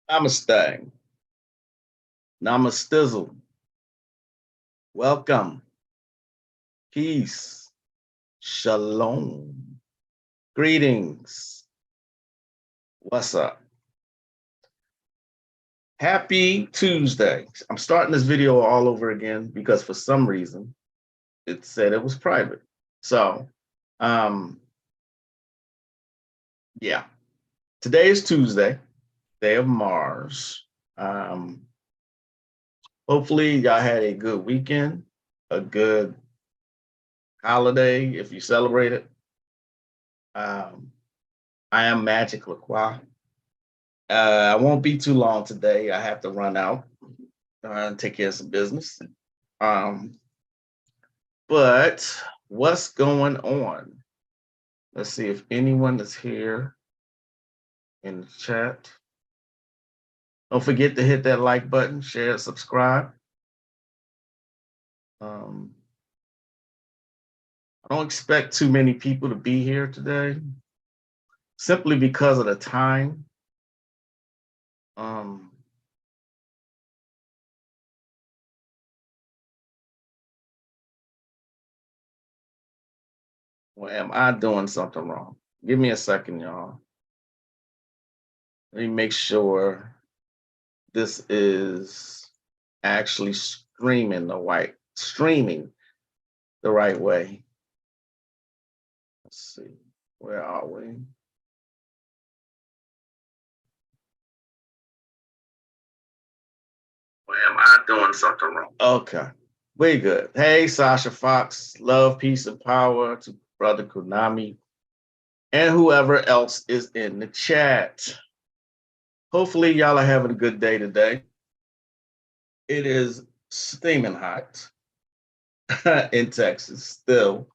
Namaste. Namastizzle. Welcome. Peace. Shalom. Greetings. What's up? Happy Tuesday. I'm starting this video all over again because for some reason it said it was private. So, yeah. Today is Tuesday, day of Mars. Hopefully y'all had a good weekend, a good holiday if you celebrate it. I am Magick LaCroix. I won't be too long today. I have to run out and take care of some business. But what's going on? Let's see if anyone is here in the chat. Don't forget to hit that like button, share, subscribe. I don't expect too many people to be here today, simply because of the time. Well, am I doing something wrong? Give me a second, y'all. Let me make sure this is actually streaming the right way. Let's see, where are we? Well, am I doing something wrong? Okay, we good. Hey, Sasha Fox, love, peace, and power to Brother Konami and whoever else is in the chat. Hopefully, y'all are having a good day today. It is steaming hot in Texas still.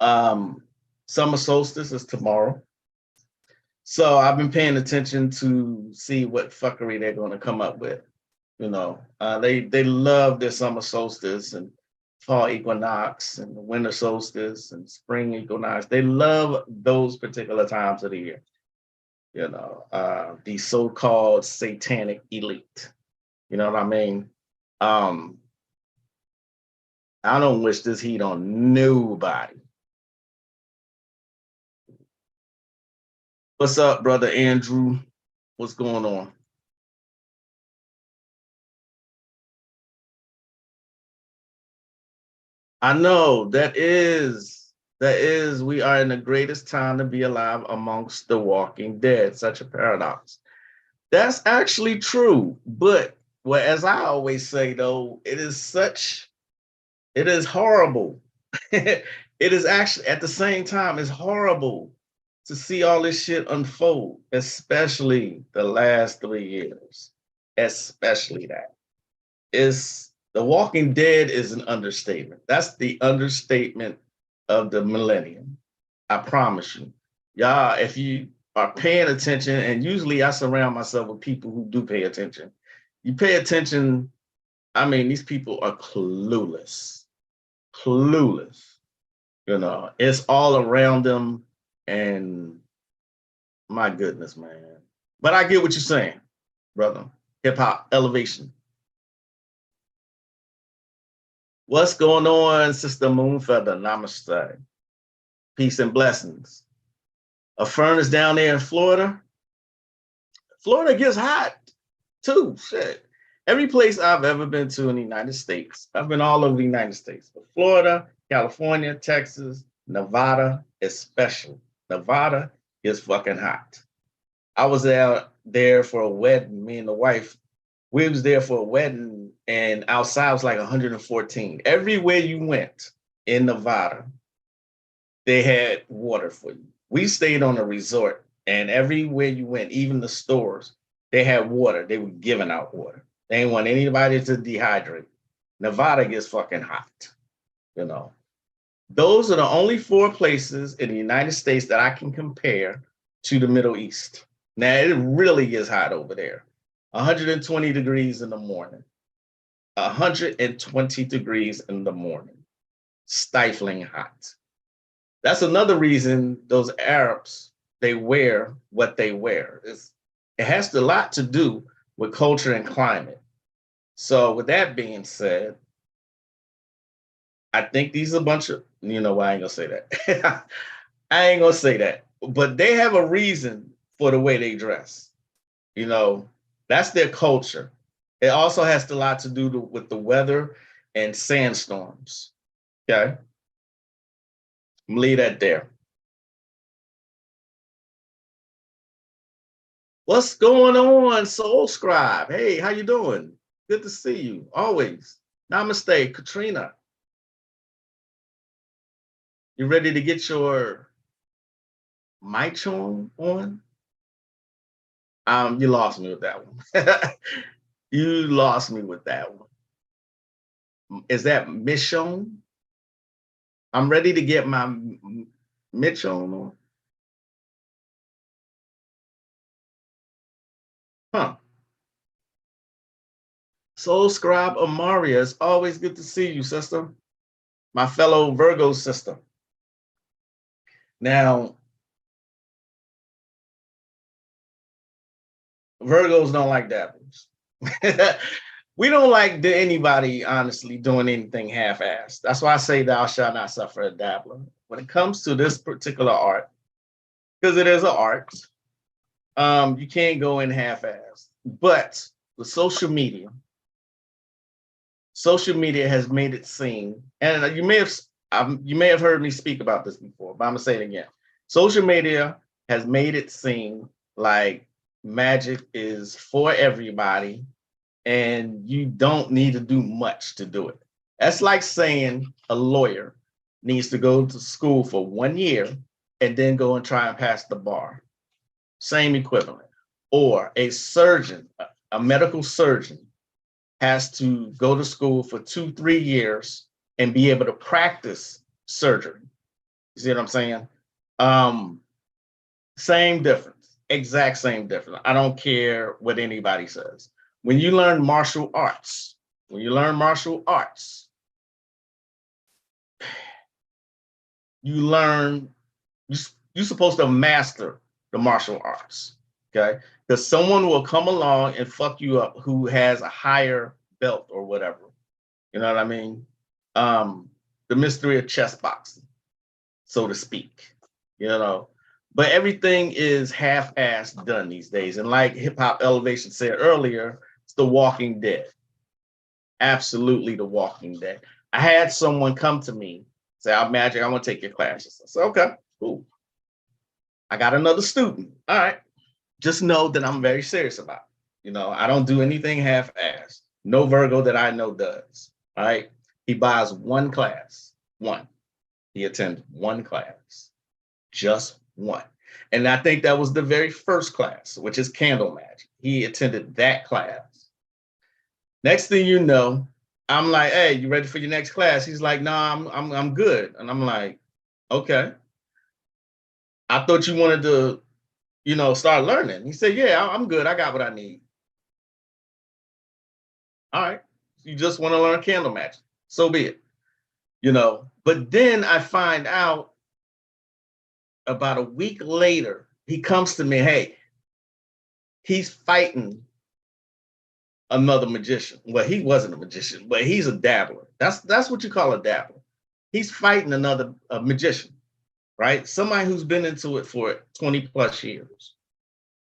Summer solstice is tomorrow. So I've been paying attention to see what fuckery they're going to come up with. You know, they love their summer solstice and fall equinox and the winter solstice and spring equinox. They love those particular times of the year. You know, the so-called satanic elite. You know what I mean? I don't wish this heat on nobody. What's up, brother Andrew? What's going on? I know that is we are in the greatest time to be alive amongst the walking dead. Such a paradox. That's actually true, but well, as I always say though, it is horrible. It is actually at the same time, it's horrible to see all this shit unfold, especially the last 3 years. Especially that. It's The Walking Dead is an understatement. That's the understatement of the millennium. I promise you. Y'all, if you are paying attention, and usually I surround myself with people who do pay attention. You pay attention, I mean, these people are clueless. Clueless. You know, it's all around them, and my goodness, man. But I get what you're saying, brother. Hip hop elevation. What's going on, Sister Moonfeather? Namaste. Peace and blessings. A furnace down there in Florida. Florida gets hot too. Shit. Every place I've ever been to in the United States, I've been all over the United States, but Florida, California, Texas, Nevada, especially. Nevada is fucking hot. I was out there for a wedding, me and the wife. We was there for a wedding, and outside was like 114. Everywhere you went in Nevada, they had water for you. We stayed on a resort, and everywhere you went, even the stores, they had water. They were giving out water. They didn't want anybody to dehydrate. Nevada gets fucking hot, you know. Those are the only 4 places in the United States that I can compare to the Middle East. Now, it really gets hot over there. 120 degrees in the morning. 120 degrees in the morning. Stifling hot. That's another reason those Arabs, they wear what they wear. It has a lot to do with culture and climate. So with that being said, I think these are a bunch of, you know what, I ain't gonna say that. I ain't gonna say that, but they have a reason for the way they dress. You know, that's their culture. It also has a lot to do with the weather and sandstorms. Okay, I'm gonna leave that there. What's going on, Soul Scribe? Hey, how you doing? Good to see you. Always. Namaste, Katrina. You ready to get your mic on? You lost me with that one. You lost me with that one. Is that Michonne? I'm ready to get my Michonne on. Huh. Soul Scribe Amaria, it's always good to see you, sister. My fellow Virgo sister. Now, Virgos don't like dabblers. We don't like anybody, honestly, doing anything half-assed. That's why I say thou shalt not suffer a dabbler. When it comes to this particular art, because it is an art, you can't go in half-assed. But with social media has made it seem, and you may have heard me speak about this before, but I'm gonna say it again. Social media has made it seem like magic is for everybody, and you don't need to do much to do it. That's like saying a lawyer needs to go to school for 1 year and then go and try and pass the bar. Same equivalent. Or a surgeon, a medical surgeon, has to go to school for 2-3 years and be able to practice surgery. You see what I'm saying? Same difference, exact same difference. I don't care what anybody says. When you learn martial arts, you're supposed to master the martial arts, okay? Because someone will come along and fuck you up who has a higher belt or whatever. You know what I mean? The mystery of chess boxing, so to speak, you know. But everything is half-assed done these days. And like Hip Hop Elevation said earlier, it's The Walking Dead. Absolutely The Walking Dead. I had someone come to me, say, Magick, I want to take your classes. I said, okay, cool. I got another student. All right. Just know that I'm very serious about it. You know, I don't do anything half-assed. No Virgo that I know does. All right. He buys one class. One. He attends one class. Just one. And I think that was the very first class, which is candle magic. He attended that class. Next thing you know, I'm like, hey, you ready for your next class? He's like, no, I'm good. And I'm like, okay. I thought you wanted to, you know, start learning. He said, yeah, I'm good. I got what I need. All right. You just want to learn candle magic. So be it. You know, but then I find out about a week later, he comes to me, hey, he's fighting another magician. Well, he wasn't a magician, but he's a dabbler. That's what you call a dabbler. He's fighting another magician, right? Somebody who's been into it for 20 plus years.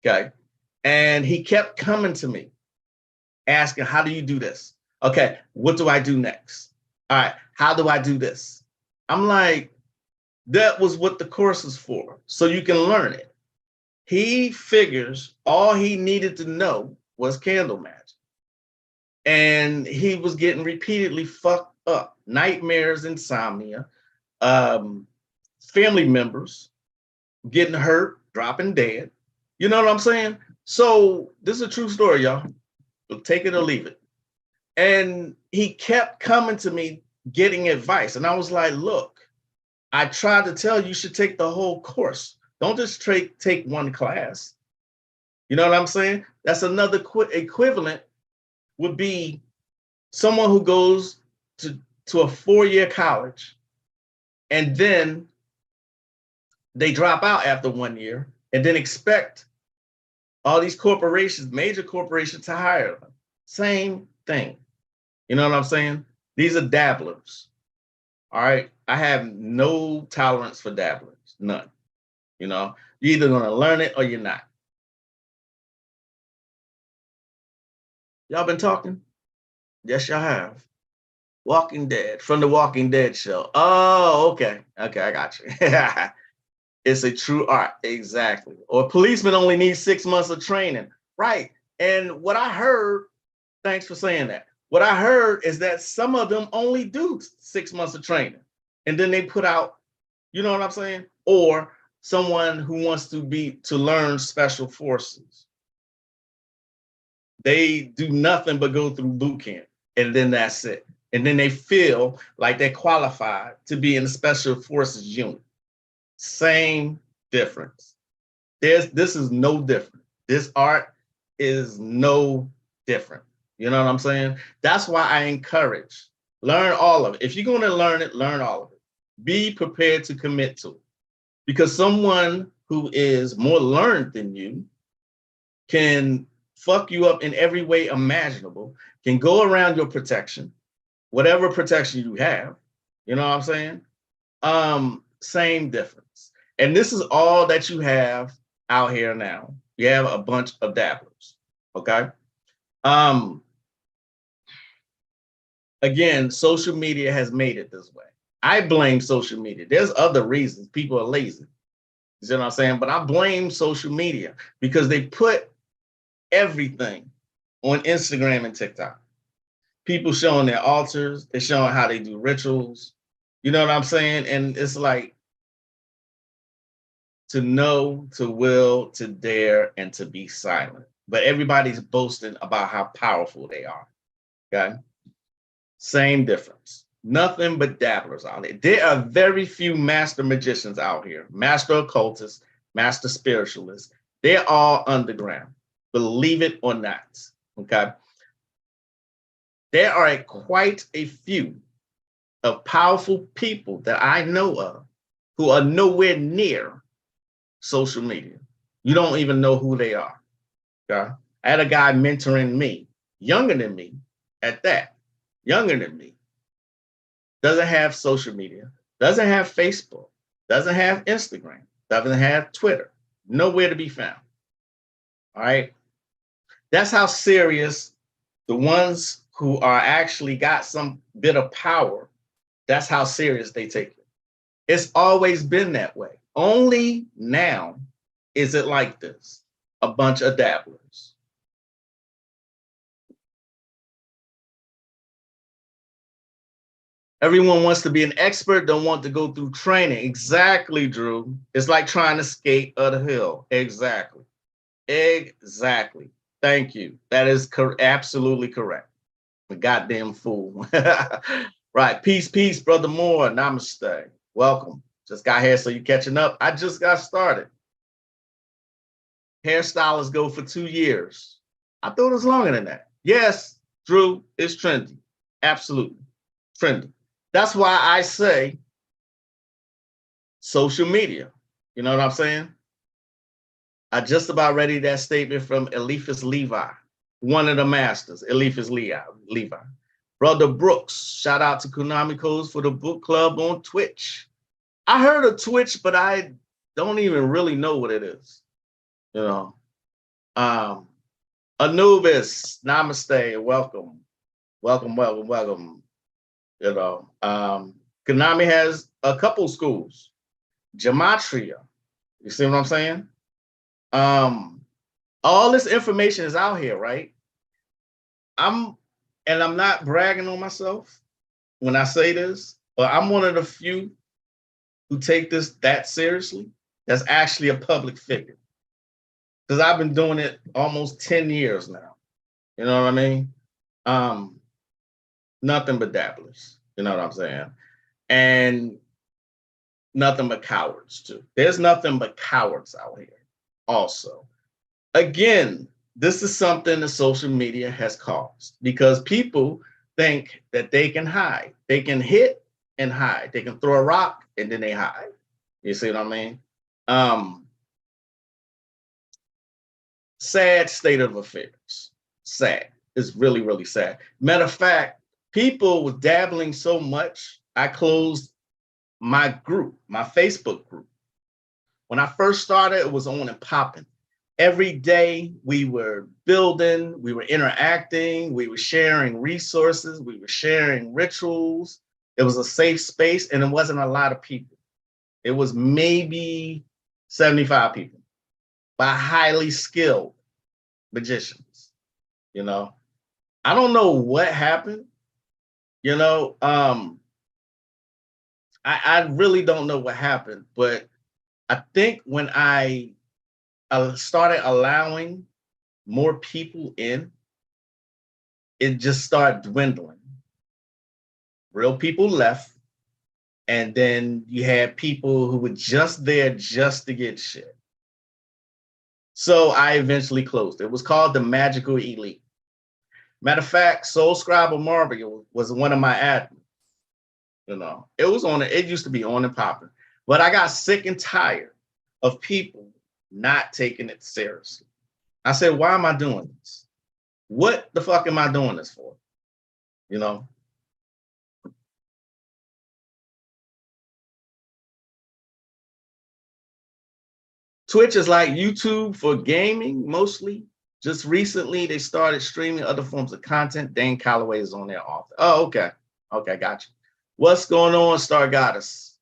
Okay. And he kept coming to me asking, how do you do this? Okay, what do I do next? All right, how do I do this? I'm like, that was what the course is for, so you can learn it. He figures all he needed to know was candle magic. And he was getting repeatedly fucked up. Nightmares, insomnia, family members getting hurt, dropping dead. You know what I'm saying? So this is a true story, y'all. Take it or leave it. And he kept coming to me getting advice. And I was like, look, I tried to tell you, you should take the whole course. Don't just take one class. You know what I'm saying? That's another equivalent would be someone who goes to a 4-year college and then they drop out after 1 year and then expect all these corporations, major corporations to hire them. Same thing. You know what I'm saying? These are dabblers. All right. I have no tolerance for dabblers. None. You know, you're either going to learn it or you're not. Y'all been talking? Yes, y'all have. Walking Dead, from the Walking Dead show. Oh, okay. Okay, I got you. It's a true art. Exactly. Or policemen only need 6 months of training. Right. And what I heard, thanks for saying that. What I heard is that some of them only do 6 months of training. And then they put out, you know what I'm saying? Or someone who wants to learn special forces. They do nothing but go through boot camp. And then that's it. And then they feel like they're qualified to be in the special forces unit. Same difference. This is no different. This art is no different. You know what I'm saying? That's why I encourage, learn all of it. If you're going to learn it, learn all of it. Be prepared to commit to it. Because someone who is more learned than you can fuck you up in every way imaginable, can go around your protection, whatever protection you have. You know what I'm saying? Same difference. And this is all that you have out here now. You have a bunch of dabblers. Okay. Again, social media has made it this way. I blame social media. There's other reasons. People are lazy. You see what I'm saying? But I blame social media because they put everything on Instagram and TikTok. People showing their altars, they're showing how they do rituals. You know what I'm saying? And it's like to know, to will, to dare, and to be silent. But everybody's boasting about how powerful they are. Okay. Same difference. Nothing but dabblers out there. There are very few master magicians out here, master occultists, master spiritualists. They're all underground. Believe it or not. Okay. There are quite a few of powerful people that I know of who are nowhere near social media. You don't even know who they are. Okay. I had a guy mentoring me, younger than me at that, younger than me. Doesn't have social media, doesn't have Facebook, doesn't have Instagram, doesn't have Twitter, nowhere to be found. All right. That's how serious the ones who are actually got some bit of power, that's how serious they take it. It's always been that way. Only now is it like this. A bunch of dabblers. Everyone wants to be an expert, don't want to go through training. Exactly, Drew. It's like trying to skate up a hill. Exactly. Exactly. Thank you. That is absolutely correct. The goddamn fool. Right. Peace, peace, Brother Moore. Namaste. Welcome. Just got here, so you catching up. I just got started. Hairstylists go for 2 years. I thought it was longer than that. Yes, Drew, it's trendy. Absolutely. Trendy. That's why I say social media. You know what I'm saying? I just about ready that statement from Eliphas Levi, one of the masters, Eliphas Levi. Brother Brooks, shout out to Konami Codes for the book club on Twitch. I heard of Twitch, but I don't even really know what it is. You know, Anubis, namaste, welcome, welcome, welcome, welcome. You know, Konami has a couple schools, Gematria. You see what I'm saying? All this information is out here, right? I'm not bragging on myself when I say this, but I'm one of the few who take this that seriously. That's actually a public figure. Because I've been doing it almost 10 years now. You know what I mean? Nothing but dabblers. You know what I'm saying? And nothing but cowards, too. There's nothing but cowards out here also. Again, this is something that social media has caused because people think that they can hide. They can hit and hide. They can throw a rock and then they hide. You see what I mean? sad state of affairs. Sad. It's really, really sad. Matter of fact, people were dabbling so much, I closed my group, my Facebook group. When I first started, it was on and popping. Every day we were building, we were interacting, we were sharing resources, we were sharing rituals. It was a safe space, and it wasn't a lot of people. It was maybe 75 people, by highly skilled magicians. You know, I don't know what happened. You know, I really don't know what happened, but I think when I started allowing more people in, it just started dwindling. Real people left, and then you had people who were just there just to get shit. So I eventually closed. It was called the Magical Elite. Matter of fact, Soul Scribe Mario was one of my admins. You know, it was on. It used to be on and popping, but I got sick and tired of people not taking it seriously. I said, why am I doing this? What the fuck am I doing this for? You know? Twitch is like YouTube for gaming, mostly. Just recently, they started streaming other forms of content. Dane Calloway is on there often. Oh, okay. Okay, gotcha. What's going on, Star Goddess?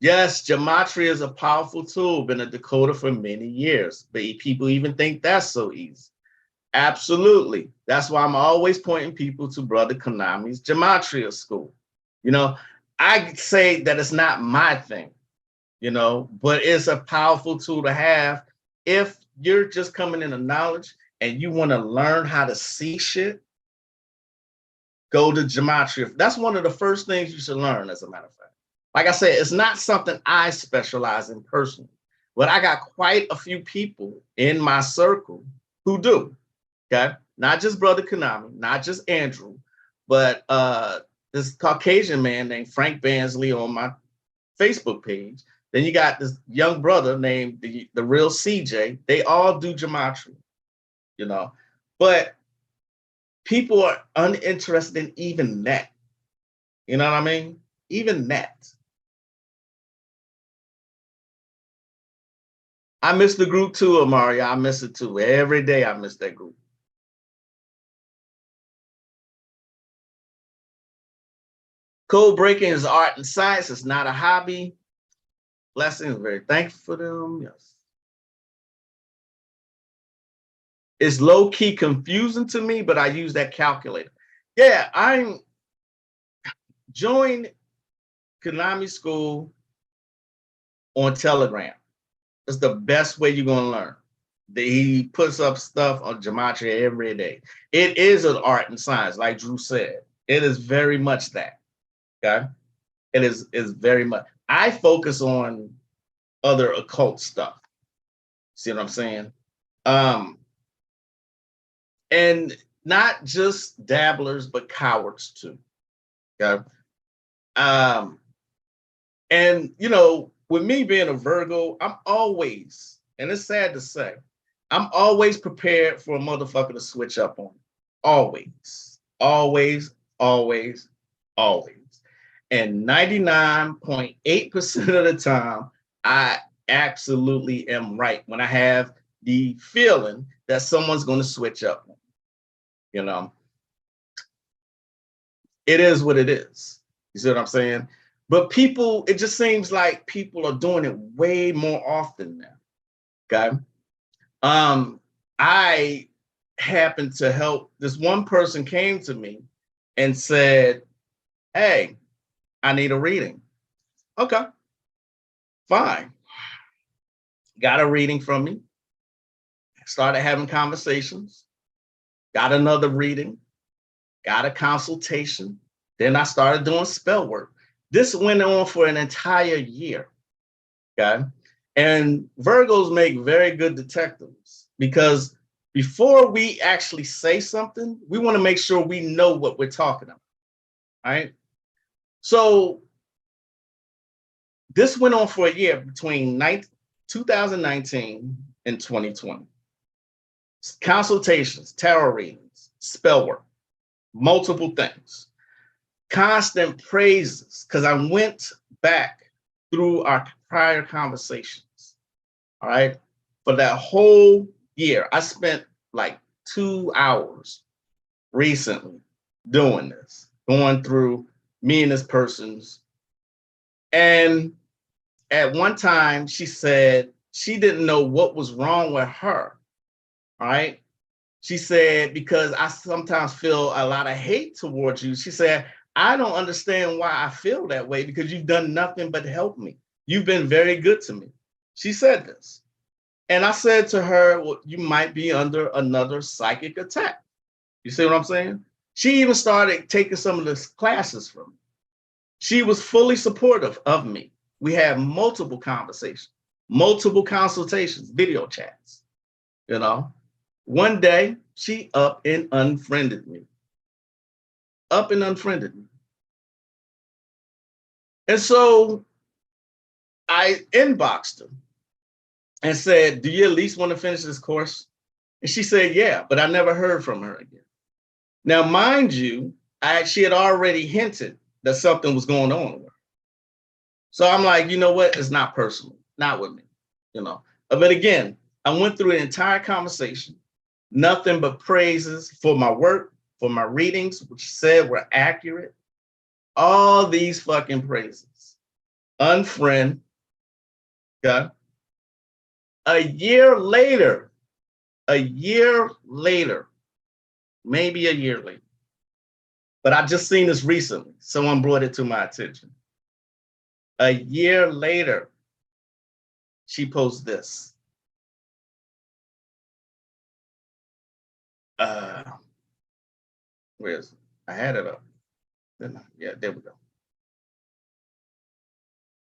Yes, gematria is a powerful tool, been a decoder for many years, but people even think that's so easy. Absolutely. That's why I'm always pointing people to Brother Konami's gematria school. You know, I say that it's not my thing, you know, but it's a powerful tool to have if you're just coming into knowledge and you want to learn how to see shit. Go to gematria. That's one of the first things you should learn, as a matter of fact. Like I said, it's not something I specialize in personally, but I got quite a few people in my circle who do. Okay, not just Brother Konami, not just Andrew, but this Caucasian man named Frank Bansley on my Facebook page. Then you got this young brother named the real CJ. They all do gematria, you know, but people are uninterested in even that. You know what I mean? Even that. I miss the group too, Amari. I miss it too. Every day I miss that group. Code breaking is art and science. It's not a hobby. Blessings, very thankful for them. Yes. It's low key confusing to me, but I use that calculator. Yeah, I'm joined Konami School on Telegram. It's the best way you're gonna learn. He puts up stuff on gematria every day. It is an art and science, like Drew said. It is very much that. Okay, it is very much. I focus on other occult stuff. See what I'm saying? And not just dabblers, but cowards too. Okay. And you know, with me being a Virgo, I'm always, and it's sad to say, I'm always prepared for a motherfucker to switch up on me. Always, always, always, always. And 99.8% of the time, I absolutely am right when I have the feeling that someone's going to switch up. You know, it is what it is. You see what I'm saying? But people, it just seems like people are doing it way more often now. Okay. I happened to help. This one person came to me and said, hey, I need a reading. Okay, fine. Got a reading from me. Started having conversations. Got another reading. Got a consultation. Then I started doing spell work. This went on for an entire year. Okay. And Virgos make very good detectives because before we actually say something, we want to make sure we know what we're talking about. All right. So this went on for a year between 2019 in 2020. Consultations, tarot readings, spell work, multiple things, constant praises, because I went back through our prior conversations, all right? For that whole year, I spent like 2 hours recently doing this, going through me and this person's. And at one time, she said she didn't know what was wrong with her, all right? She said, because I sometimes feel a lot of hate towards you. She said, I don't understand why I feel that way because you've done nothing but help me. You've been very good to me. She said this. And I said to her, well, you might be under another psychic attack. You see what I'm saying? She even started taking some of the classes from me. She was fully supportive of me. We had multiple conversations, multiple consultations, video chats, you know. One day, she up and unfriended me. Up and unfriended me. And so I inboxed her and said, do you at least want to finish this course? And she said, yeah, but I never heard from her again. Now, mind you, she had already hinted that something was going on with her. So I'm like, you know what? It's not personal, not with me, you know. But again, I went through the entire conversation, nothing but praises for my work, for my readings, which she said were accurate. All these fucking praises. Unfriend. Okay. A year later, maybe a year later, but I just seen this recently. Someone brought it to my attention. A year later, she posts this. Where is it? I had it up. Yeah, there we go.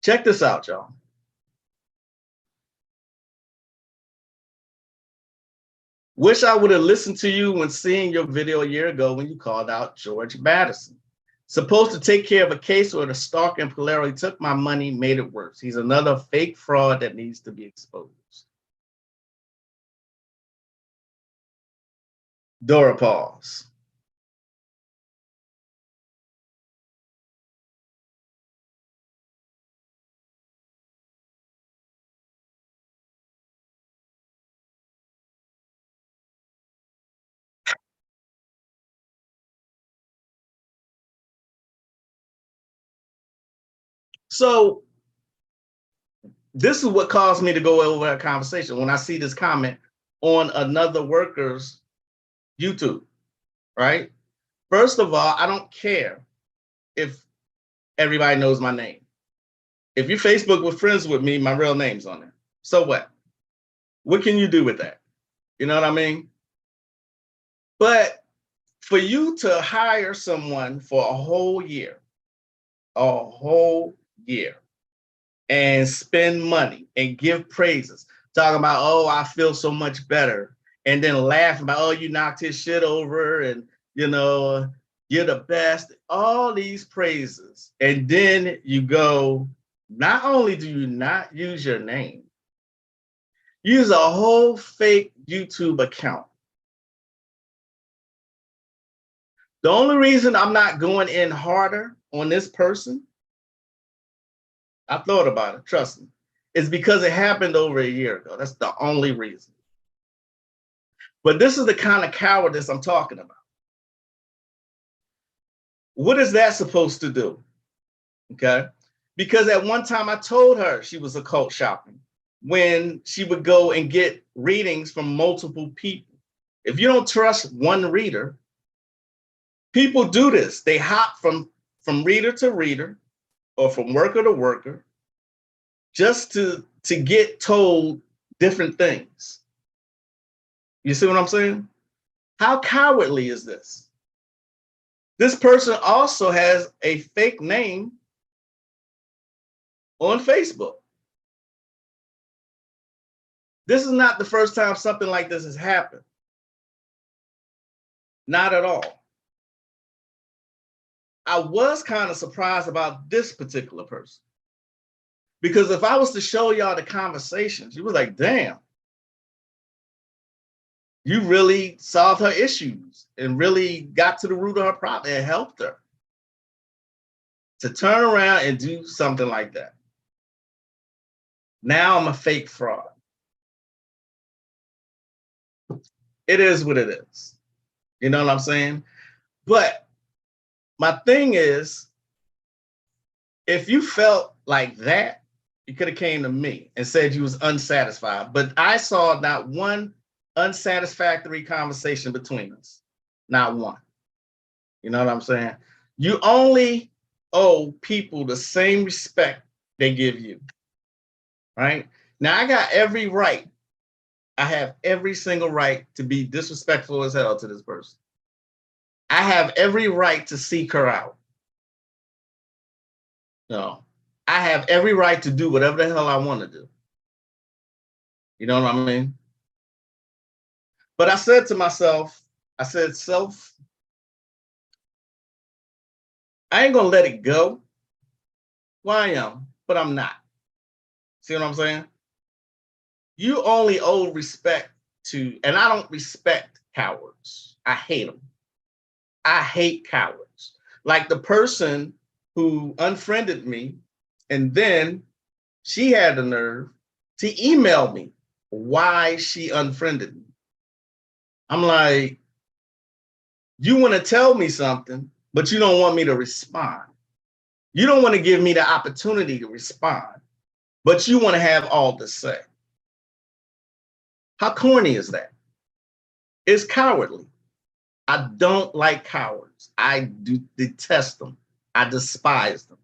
Check this out, y'all. Wish I would have listened to you when seeing your video a year ago when you called out George Madison. Supposed to take care of a case where the stalker and polarity took my money, made it worse. He's another fake fraud that needs to be exposed. Dora pause. So this is what caused me to go over a conversation when I see this comment on another worker's YouTube, right? First of all, I don't care if everybody knows my name. If you Facebook were friends with me, my real name's on there. So what? What can you do with that? You know what I mean? But for you to hire someone for a whole year, and spend money and give praises, talking about, oh, I feel so much better, and then laughing about, oh, you knocked his shit over, and you know, you're the best, all these praises. And then you go, not only do you not use your name, use a whole fake YouTube account. The only reason I'm not going in harder on this person, I thought about it, trust me, is because it happened over a year ago. That's the only reason. But this is the kind of cowardice I'm talking about. What is that supposed to do? Okay. Because at one time I told her she was occult shopping when she would go and get readings from multiple people. If you don't trust one reader, people do this. They hop from reader to reader or from worker to worker just to get told different things. You see what I'm saying? How cowardly is this? This person also has a fake name on Facebook. This is not the first time something like this has happened. Not at all. I was kind of surprised about this particular person. Because if I was to show y'all the conversations, you was like, damn, You really solved her issues and really got to the root of her problem and helped her. To turn around and do something like that. Now I'm a fake fraud. It is what it is. You know what I'm saying? But my thing is, if you felt like that, you could have came to me and said you was unsatisfied. But I saw not one unsatisfactory conversation between us. Not one. You know what I'm saying? You only owe people the same respect they give you. Right? Now I got every right. I have every single right to be disrespectful as hell to this person. I have every right to seek her out. No, I have every right to do whatever the hell I want to do. You know what I mean? But I said to myself, I said, self, I ain't gonna let it go. Well, I am, but I'm not. See what I'm saying? You only owe respect to, and I don't respect cowards. I hate them. I hate cowards. Like the person who unfriended me, and then she had the nerve to email me why she unfriended me. I'm like, you want to tell me something, but you don't want me to respond. You don't want to give me the opportunity to respond, but you want to have all to say. How corny is that? It's cowardly. I don't like cowards. I do detest them. I despise them.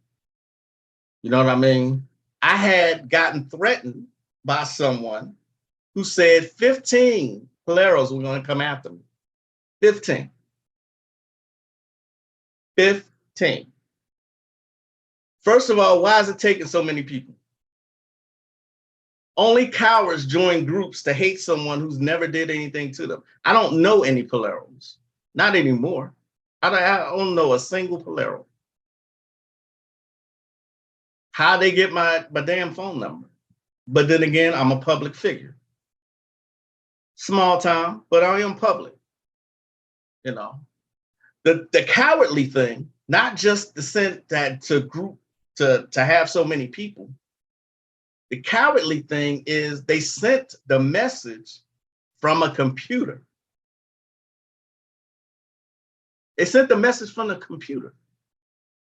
You know what I mean? I had gotten threatened by someone who said 15 Paleros were going to come after me. 15. 15. First of all, why is it taking so many people? Only cowards join groups to hate someone who's never did anything to them. I don't know any Paleros. Not anymore. I don't know a single Palero. How they get my damn phone number? But then again, I'm a public figure. Small town, but I am public. You know, the cowardly thing, not just the sent that to group to have so many people. The cowardly thing is they sent the message from a computer. They sent the message from the computer.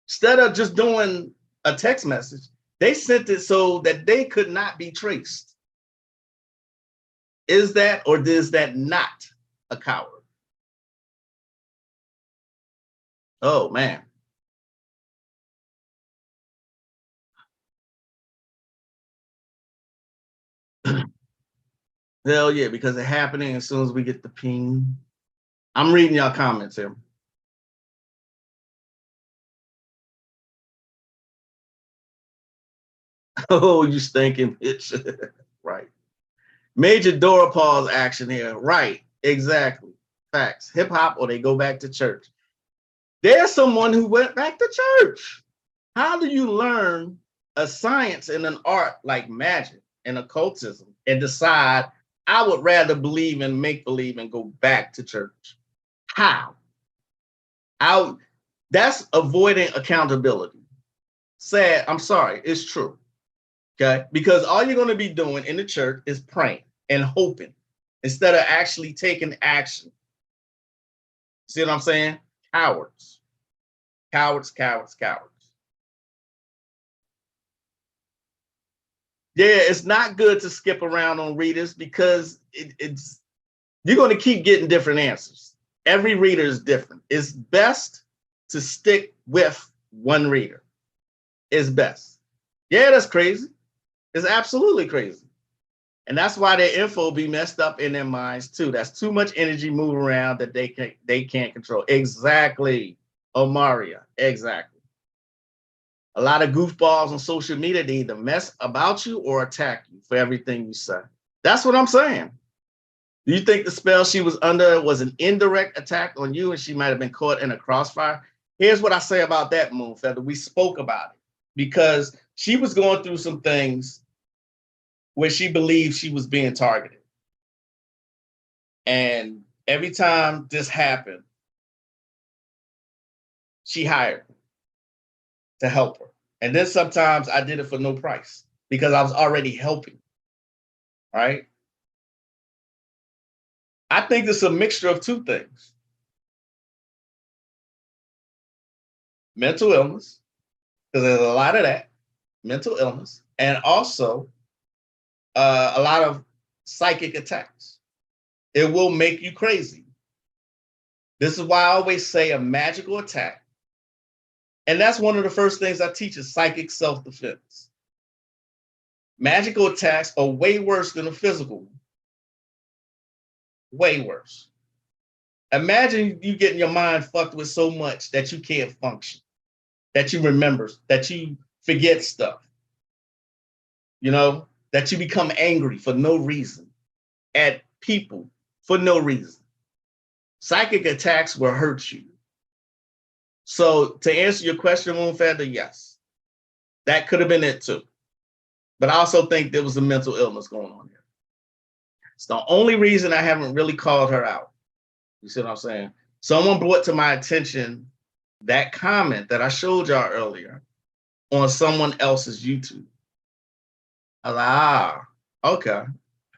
Instead of just doing a text message, they sent it so that they could not be traced. Is that or is that not a coward? Oh, man. Hell yeah, because it's happening as soon as we get the ping. I'm reading y'all comments here. Oh, you stinking bitch. Right. Major Dora pause action here. Right. Exactly. Facts. Hip hop or they go back to church. There's someone who went back to church. How do you learn a science and an art like magic and occultism and decide I would rather believe in make believe and go back to church? How? That's avoiding accountability. Sad, I'm sorry, it's true. Okay, because all you're going to be doing in the church is praying and hoping instead of actually taking action. See what I'm saying? Cowards, cowards, cowards, cowards. Yeah, it's not good to skip around on readers because it's you're going to keep getting different answers. Every reader is different. It's best to stick with one reader. It's best. Yeah, that's crazy. It's absolutely crazy. And that's why their info be messed up in their minds too. That's too much energy moving around that they can't control. Exactly. Omaria. Exactly. A lot of goofballs on social media, they either mess about you or attack you for everything you say. That's what I'm saying. Do you think the spell she was under was an indirect attack on you and she might have been caught in a crossfire? Here's what I say about that, Moonfeather. We spoke about it because she was going through some things where she believed she was being targeted. And every time this happened, she hired me to help her. And then sometimes I did it for no price because I was already helping, right? I think it's a mixture of two things: mental illness, because there's a lot of that, mental illness, and also a lot of psychic attacks. It will make you crazy. This is why I always say a magical attack. And that's one of the first things I teach is psychic self-defense. Magical attacks are way worse than a physical one. Way worse. Imagine you getting your mind fucked with so much that you can't function, that you remember, that you forget stuff, that you become angry for no reason at people for no reason. Psychic attacks will hurt you. So to answer your question, Moon Feather, yes, that could have been it too. But I also think there was a mental illness going on here. It's the only reason I haven't really called her out. You see what I'm saying? Someone brought to my attention that comment that I showed y'all earlier on someone else's YouTube. I was like,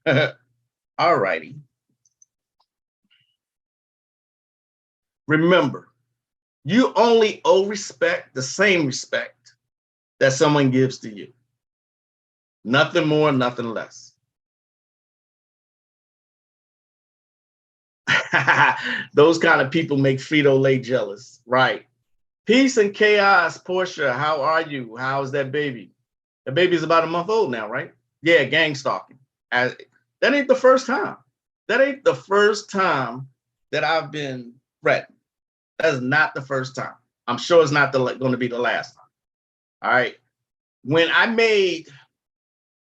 okay. All righty. Remember, you only owe respect, the same respect that someone gives to you. Nothing more, nothing less. Those kind of people make Frito-Lay jealous, right? Peace and chaos, Portia. How are you? How's that baby? The baby's about a month old now, right? Yeah, gang stalking. That ain't the first time. That ain't the first time that I've been threatened. That's not the first time. I'm sure it's not going to be the last time. All right. When I made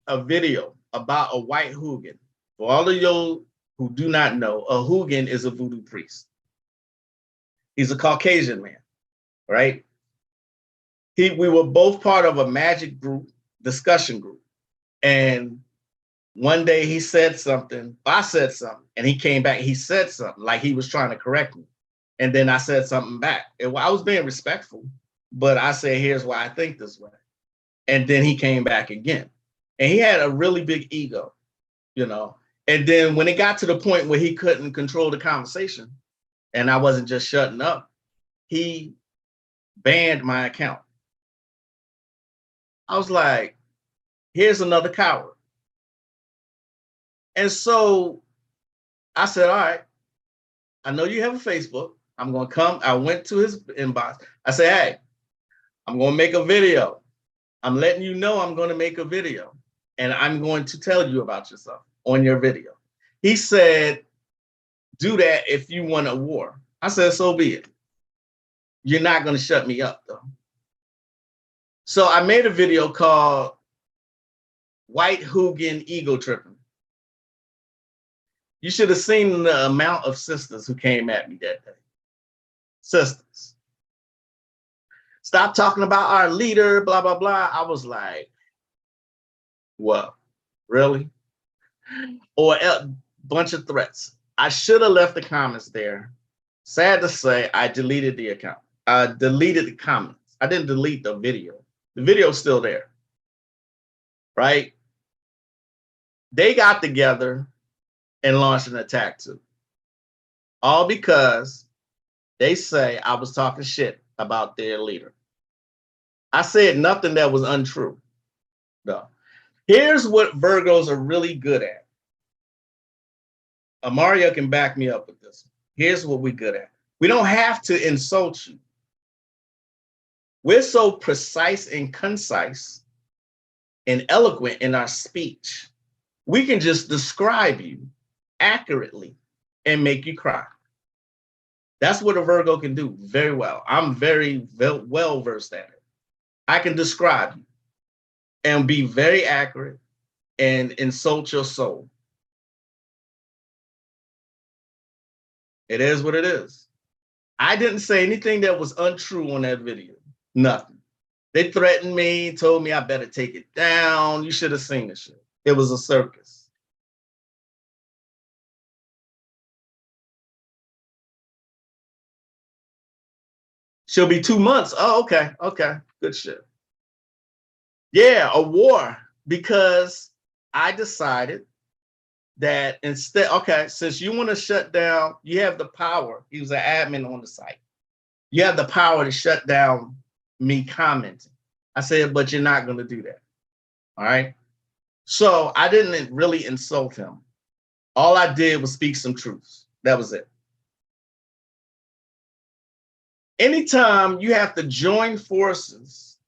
a video about a white hooligan, for all of you who do not know, a hooligan is a voodoo priest. He's a Caucasian man, right? We were both part of a Magick group, discussion group. And one day he said something, I said something, and he came back, he said something like he was trying to correct me. And then I said something back. I was being respectful, but I said, here's why I think this way. And then he came back again. And he had a really big ego, And then when it got to the point where he couldn't control the conversation, and I wasn't just shutting up, he banned my account. I was like, here's another coward. And so I said, all right, I know you have a Facebook. I'm going to come. I went to his inbox. I said, hey, I'm going to make a video. I'm letting you know I'm going to make a video. And I'm going to tell you about yourself on your video. He said, do that if you want a war. I said, so be it. You're not going to shut me up, though. So I made a video called White Hooligan Ego Tripping. You should have seen the amount of sisters who came at me that day. Sisters. Stop talking about our leader, blah, blah, blah. I was like, what? Really? Or a bunch of threats. I should have left the comments there. Sad to say, I deleted the account. I deleted the comments. I didn't delete the video. The video's still there, right? They got together and launched an attack too. All because they say I was talking shit about their leader. I said nothing that was untrue. No. Here's what Virgos are really good at. Amaria can back me up with this. Here's what we're good at. We don't have to insult you. We're so precise and concise and eloquent in our speech. We can just describe you accurately and make you cry. That's what a Virgo can do very well. I'm very well versed at it. I can describe you and be very accurate and insult your soul. It is what it is. I didn't say anything that was untrue on that video. Nothing. They threatened me, told me I better take it down. You should have seen the shit. It was a circus. She'll be 2 months. Oh, okay. Okay. Good shit. Yeah, a war. Because I decided that instead, okay, since you want to shut down, you have the power. He was an admin on the site. You have the power to shut down me commenting. I said, but you're not going to do that. All right. So I didn't really insult him. All I did was speak some truths. That was it. Anytime you have to join forces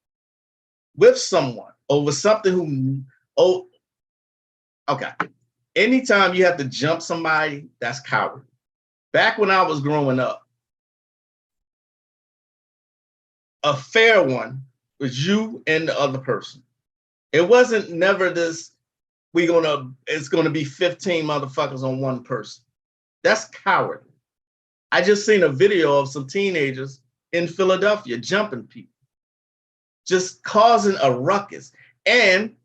with someone over something okay. Anytime you have to jump somebody, that's cowardly. Back when I was growing up, a fair one was you and the other person. It wasn't never this, it's gonna be 15 motherfuckers on one person. That's cowardly. I just seen a video of some teenagers in Philadelphia jumping people, just causing a ruckus. And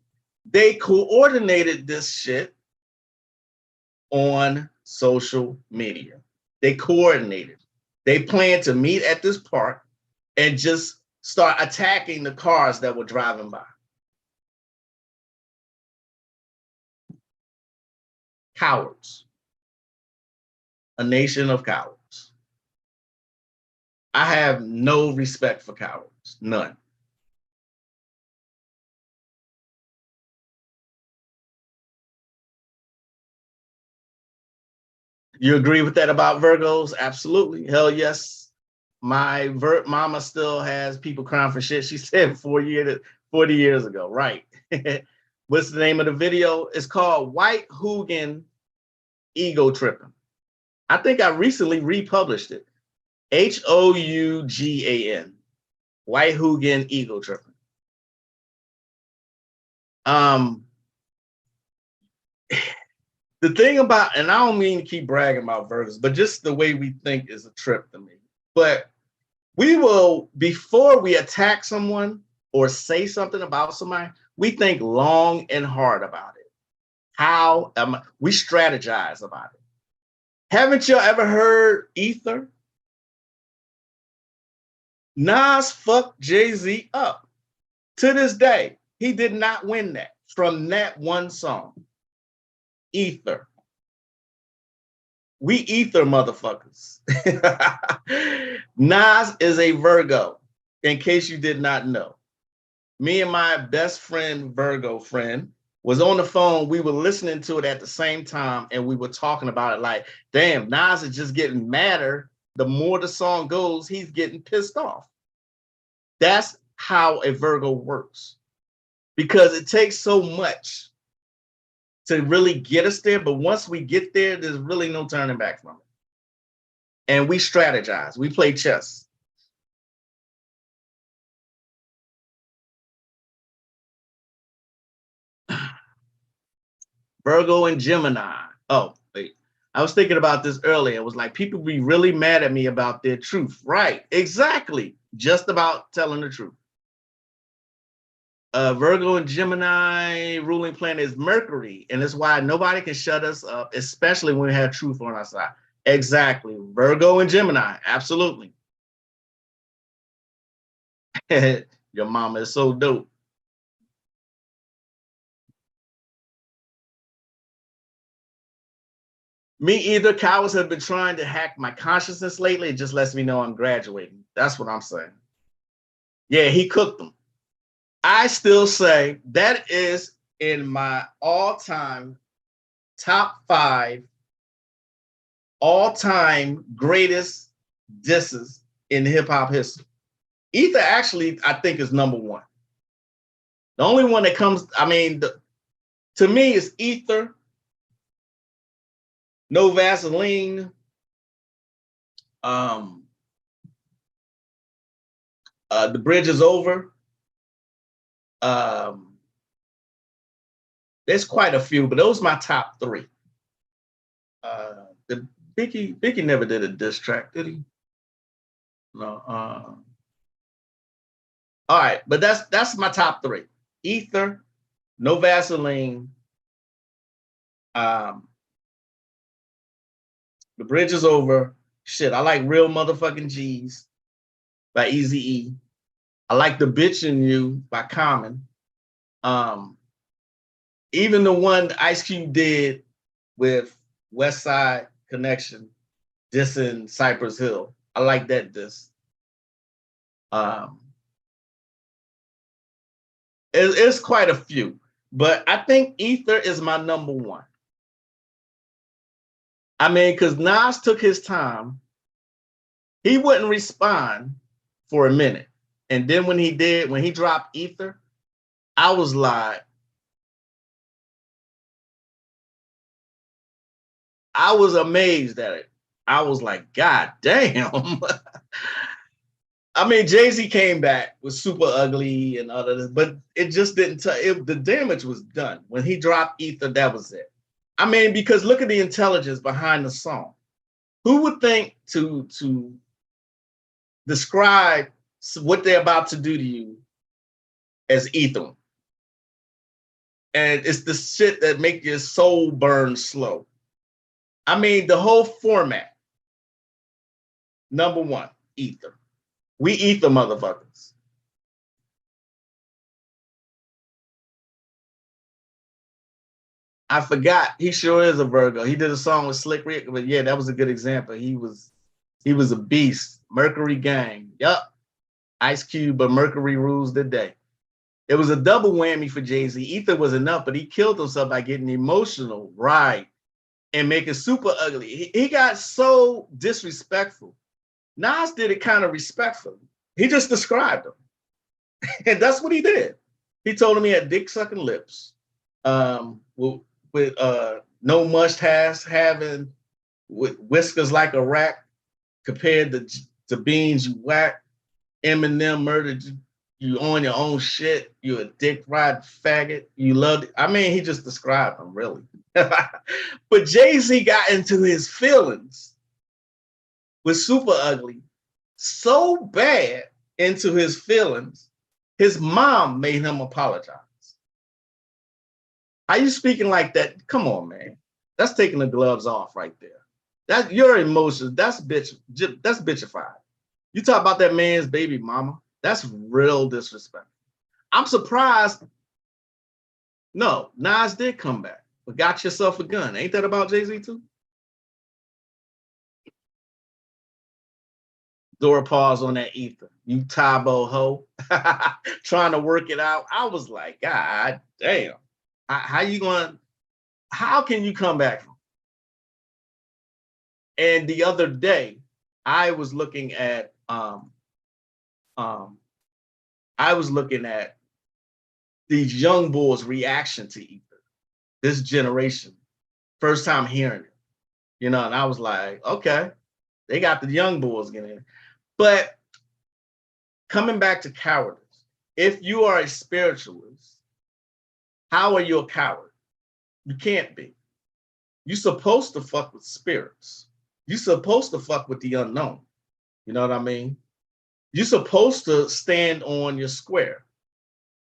they coordinated this shit on social media. They coordinated. They planned to meet at this park and just start attacking the cars that were driving by. Cowards. A nation of cowards. I have no respect for cowards. None. You agree with that about Virgos? Absolutely. Hell yes. My mama still has people crying for shit. She said 40 years ago. Right. What's the name of the video? It's called White Hoogan Ego Tripping. I think I recently republished it. Hougan. White Hoogan Ego Tripping. The thing about, and I don't mean to keep bragging about Virgos, but just the way we think is a trip to me. But we will, before we attack someone or say something about somebody, we think long and hard about it. We strategize about it. Haven't you ever heard Ether? Nas fucked Jay-Z up. To this day, he did not win that from that one song. Ether. We ether motherfuckers. Nas is a Virgo, in case you did not know. Me and my best friend, Virgo friend, was on the phone. We were listening to it at the same time, and we were talking about it like, damn, Nas is just getting madder. The more the song goes, he's getting pissed off. That's how a Virgo works. Because it takes so much to really get us there. But once we get there, there's really no turning back from it. And we strategize. We play chess. Virgo and Gemini. Oh, wait. I was thinking about this earlier. It was like people be really mad at me about their truth. Right. Exactly. Just about telling the truth. Virgo and Gemini ruling planet is Mercury, and it's why nobody can shut us up, especially when we have truth on our side. Exactly. Virgo and Gemini. Absolutely. Your mama is so dope. Me either. Cowards have been trying to hack my consciousness lately. It just lets me know I'm graduating. That's what I'm saying. Yeah, he cooked them. I still say that is in my all-time top 5 all-time greatest disses in hip-hop history. Ether actually, I think, is number 1. The only one that comes, to me, is Ether, No Vaseline, The Bridge is Over. There's quite a few, but those are my top 3. The Biggie never did a diss track, did he? No. All right, but that's my top 3. Ether, No Vaseline, The Bridge is Over. Shit, I like Real Motherfucking G's. by Eazy-E. I like The Bitch in You by Common. Even the one Ice Cube did with West Side Connection, dissing Cypress Hill. I like that diss. It's quite a few, but I think Ether is my number one. I mean, because Nas took his time. He wouldn't respond for a minute. And then when he did, when he dropped Ether, I was like, I was amazed at it. I was like, God damn. I mean, Jay-Z came back with Super Ugly and all of this, but it just didn't the damage was done. When he dropped Ether, that was it. I mean, because look at the intelligence behind the song. Who would think to describe what they're about to do to you as ether? And it's the shit that make your soul burn slow. I mean, the whole format. Number one, ether. We ether motherfuckers. I forgot. He sure is a Virgo. He did a song with Slick Rick, but yeah, that was a good example. He was a beast. Mercury Gang. Yup. Ice Cube, but Mercury rules the day. It was a double whammy for Jay-Z. Ether was enough, but he killed himself by getting emotional, right, and making Super Ugly. He got so disrespectful. Nas did it kind of respectfully. He just described him. And that's what he did. He told him he had dick sucking lips, with no mustache, having with whiskers like a rat, compared to beans you whack. Eminem murdered you on your own shit. You a dick ride faggot. You loved it. I mean, he just described him really. But Jay-Z got into his feelings with Super Ugly so bad, into his feelings, his mom made him apologize. How you speaking like that? Come on, man. That's taking the gloves off right there. That's your emotions. That's bitchified. You talk about that man's baby mama. That's real disrespect. I'm surprised. No, Nas did come back, but got yourself a gun. Ain't that about Jay-Z too? Dora pause on that ether. You Tybo hoe. Trying to work it out. I was like, God damn. How can you come back from? And the other day, I was looking at these young boys' reaction to ether, this generation, first time hearing it, and I was like, okay, they got the young boys getting it. But coming back to cowardice, if you are a spiritualist, how are you a coward? You can't be. You're supposed to fuck with spirits. You're supposed to fuck with the unknown. You know what I mean? You're supposed to stand on your square.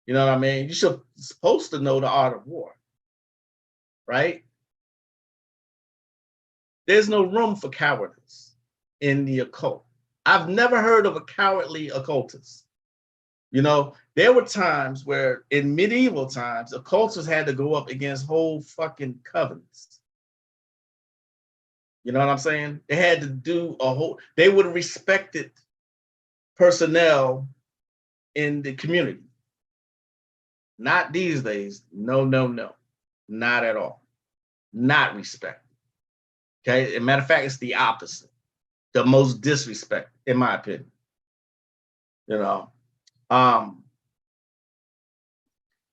You know what I mean? You're supposed to know the art of war, right? There's no room for cowardice in the occult. I've never heard of a cowardly occultist. There were times where in medieval times, occultists had to go up against whole fucking covens. You know what I'm saying? They had to do they would have respected personnel in the community. Not these days. No, no, no. Not at all. Not respected. Okay. As a matter of fact, it's the opposite. The most disrespect, in my opinion.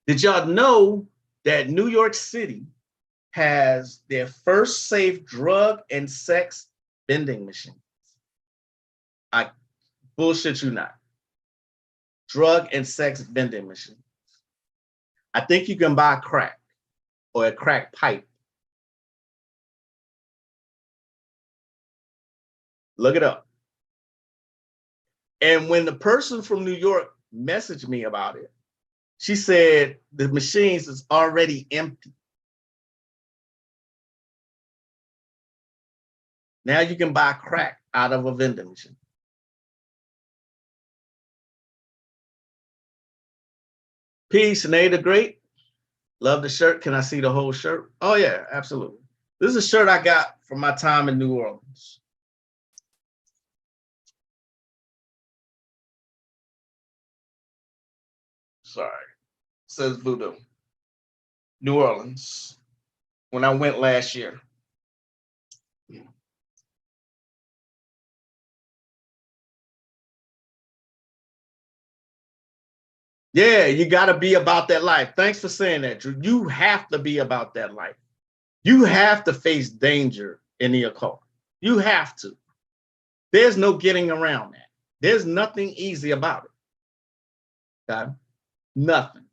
Did y'all know that New York City has their first safe drug and sex vending machine? I bullshit you not. Drug and sex vending machine. I think you can buy crack or a crack pipe. Look it up. And when the person from New York messaged me about it, she said the machines is already empty. Now you can buy crack out of a vending machine. Peace, Nate the Great. Love the shirt. Can I see the whole shirt? Oh, yeah, absolutely. This is a shirt I got from my time in New Orleans. Sorry. It says Voodoo. New Orleans. When I went last year. Yeah, you got to be about that life. Thanks for saying that, Drew. You have to be about that life. You have to face danger in the occult. You have to. There's no getting around that. There's nothing easy about it. Okay? Nothing.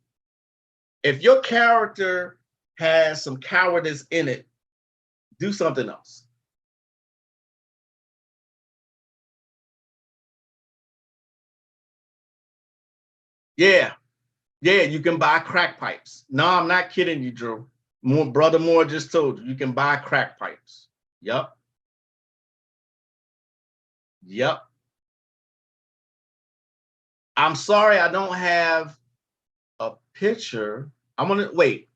If your character has some cowardice in it, do something else. Yeah. Yeah, you can buy crack pipes. No, I'm not kidding you, Drew. Brother Moore just told you can buy crack pipes. Yep. Yep. I'm sorry I don't have a picture. I'm gonna wait.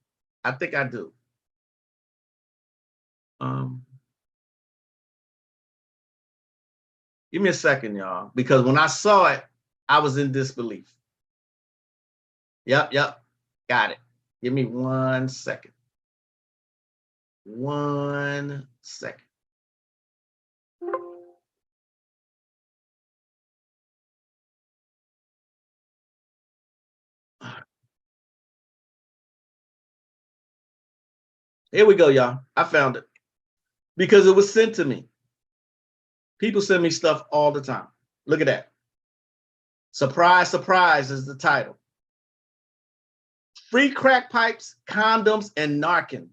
I think I do. Give me a second, y'all, because when I saw it, I was in disbelief. Yep. Got it. Give me 1 second. 1 second. Here we go, y'all. I found it because it was sent to me. People send me stuff all the time. Look at that. Surprise, surprise is the title. Free crack pipes, condoms, and Narcan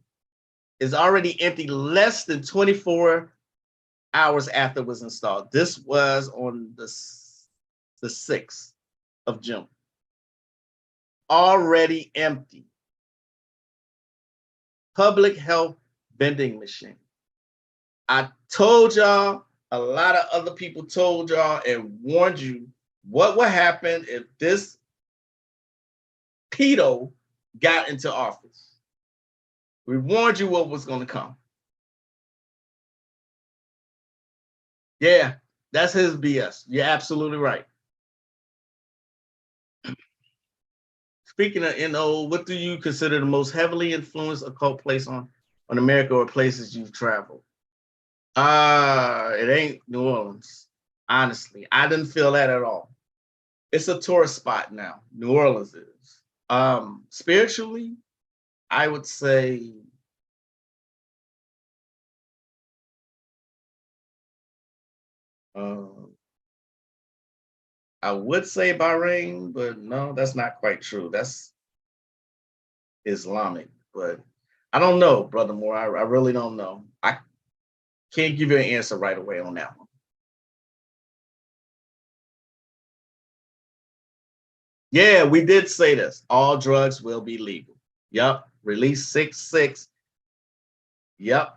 is already empty less than 24 hours after it was installed. This was on the 6th of June. Already empty. Public health vending machine. I told y'all, a lot of other people told y'all and warned you what would happen if this pedo got into office. We warned you what was going to come. Yeah, that's his BS. You're absolutely right. Speaking of, what do you consider the most heavily influenced occult place on America or places you've traveled? It ain't New Orleans. Honestly, I didn't feel that at all. It's a tourist spot now. New Orleans is. Spiritually, I would say I would say Bahrain, but no, that's not quite true. That's Islamic, but I don't know, Brother Moore. I really don't know. I can't give you an answer right away on that one. Yeah, we did say this. All drugs will be legal. Yep. Release 6-6. Yep.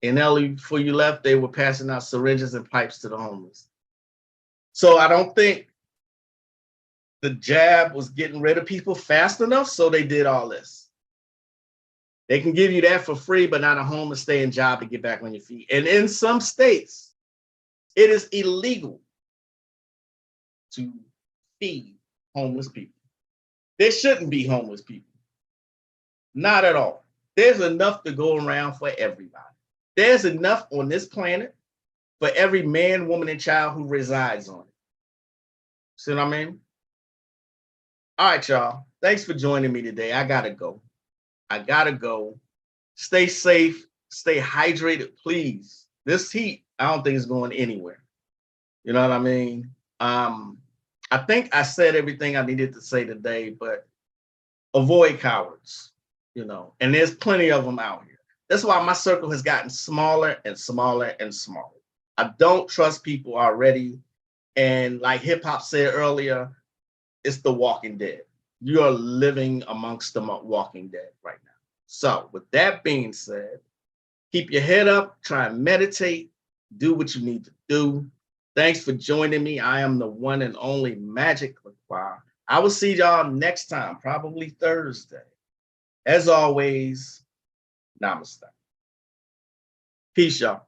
In LA, before you left, they were passing out syringes and pipes to the homeless. So I don't think the jab was getting rid of people fast enough, so they did all this. They can give you that for free, but not a home and stay in job to get back on your feet. And in some states, it is illegal to feed homeless people. There shouldn't be homeless people. Not at all. There's enough to go around for everybody. There's enough on this planet for every man, woman, and child who resides on it. See what I mean? All right, y'all. Thanks for joining me today. I gotta go. Stay safe. Stay hydrated, please. This heat, I don't think it's going anywhere. You know what I mean? I think I said everything I needed to say today, but avoid cowards, and there's plenty of them out here. That's why my circle has gotten smaller and smaller and smaller. I don't trust people already. And like hip hop said earlier, it's the walking dead. You are living amongst the walking dead right now. So with that being said, keep your head up, try and meditate, do what you need to do. Thanks for joining me. I am the one and only Magick. I will see y'all next time, probably Thursday. As always, namaste. Peace, y'all.